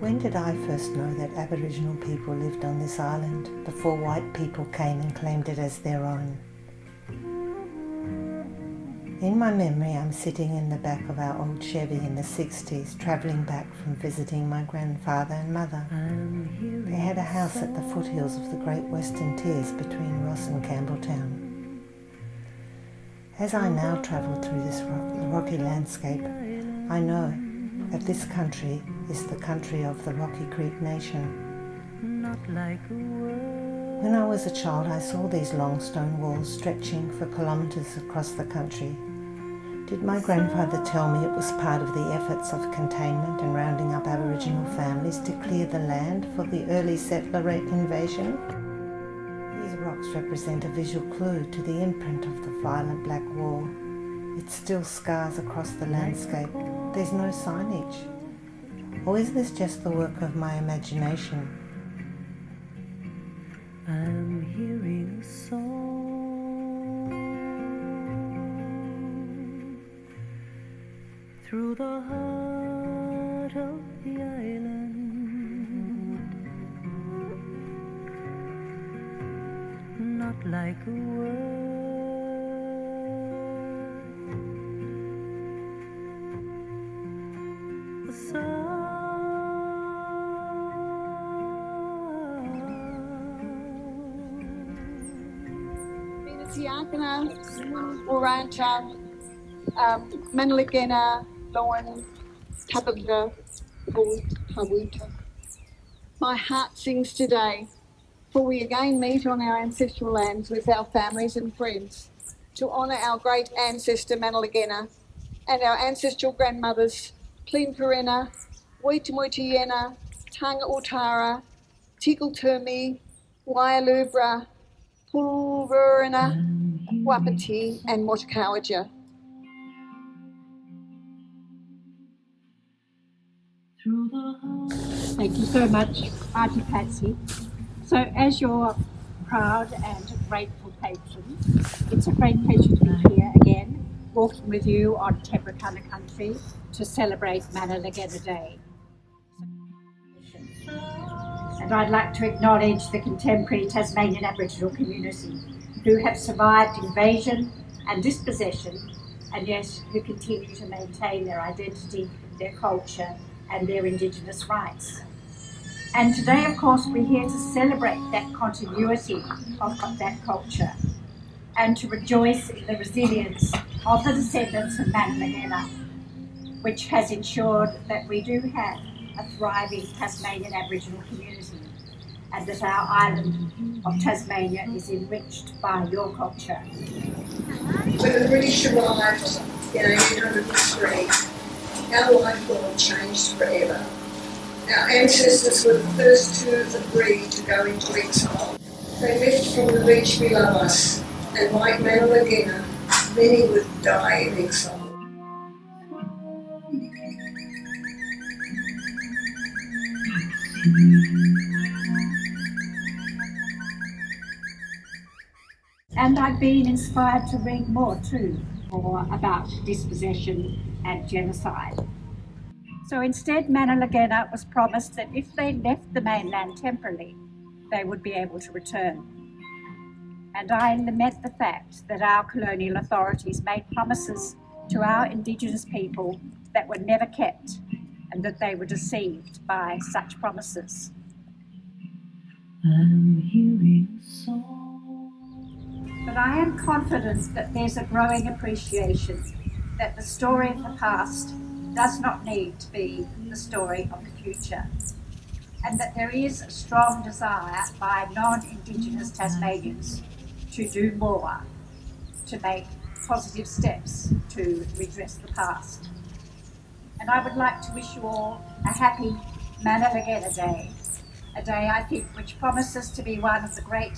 When did I first know that Aboriginal people lived on this island before white people came and claimed it as their own? In my memory, I'm sitting in the back of our old Chevy in the 60s, travelling back from visiting my grandfather and mother. They had a house at the foothills of the Great Western Tiers between Ross and Campbelltown. As I now travel through this rocky landscape, I know that this country is the country of the Rocky Creek Nation. When I was a child, I saw these long stone walls stretching for kilometres across the country. Did my grandfather tell me it was part of the efforts of containment and rounding up Aboriginal families to clear the land for the early settler invasion? These rocks represent a visual clue to the imprint of the violent black wall. It still scars across the landscape. There's no signage. Or is this just the work of my imagination? I'm hearing a song through the heart of the island, not like a word. Tiakana, Oranta, Manalagena, Lowen, Tabaga, Pawuta. My heart sings today, for we again meet on our ancestral lands with our families and friends to honour our great ancestor Manalagena and our ancestral grandmothers Plinkarena, Waitamutiena, Tanga Utara, Tickleturmi, Waialubra, Pulverina, Wapiti and Motakawaja. Thank you so much, Auntie Patsy. So as your proud and grateful patron, it's a great pleasure to be here again, walking with you on Truwerna country to celebrate Manalagena Day. And I'd like to acknowledge the contemporary Tasmanian Aboriginal community who have survived invasion and dispossession, and yet who continue to maintain their identity, their culture, and their Indigenous rights. And today, of course, we're here to celebrate that continuity of that culture and to rejoice in the resilience of the descendants of Manalagena, which has ensured that we do have a thriving Tasmanian Aboriginal community and that our island of Tasmania is enriched by your culture. When the British arrived in 1803, our life world changed forever. Our ancestors were the first to agree to go into exile. They left from the beach below us, and like Manalagena, many would die in exile. And I've been inspired to read more too, about dispossession and genocide. So instead, Manalagena was promised that if they left the mainland temporarily, they would be able to return. And I lament the fact that our colonial authorities made promises to our Indigenous people that were never kept, and that they were deceived by such promises. I'm hearing a song. But I am confident that there's a growing appreciation that the story of the past does not need to be the story of the future, and that there is a strong desire by non-Indigenous Tasmanians to do more, to make positive steps to redress the past. And I would like to wish you all a happy Manalagena Day, a day I think which promises to be one of great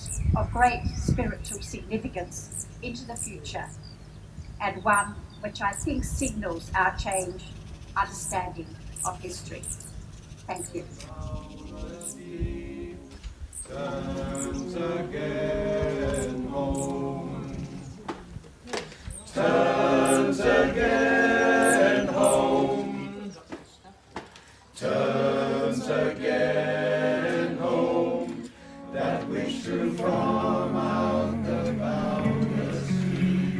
spiritual significance into the future, and one which I think signals our changed understanding of history. Thank you. Turns again home. Turns again home. Turns again.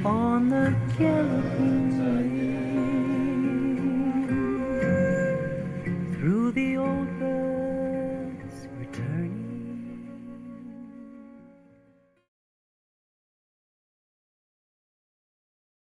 on the yellow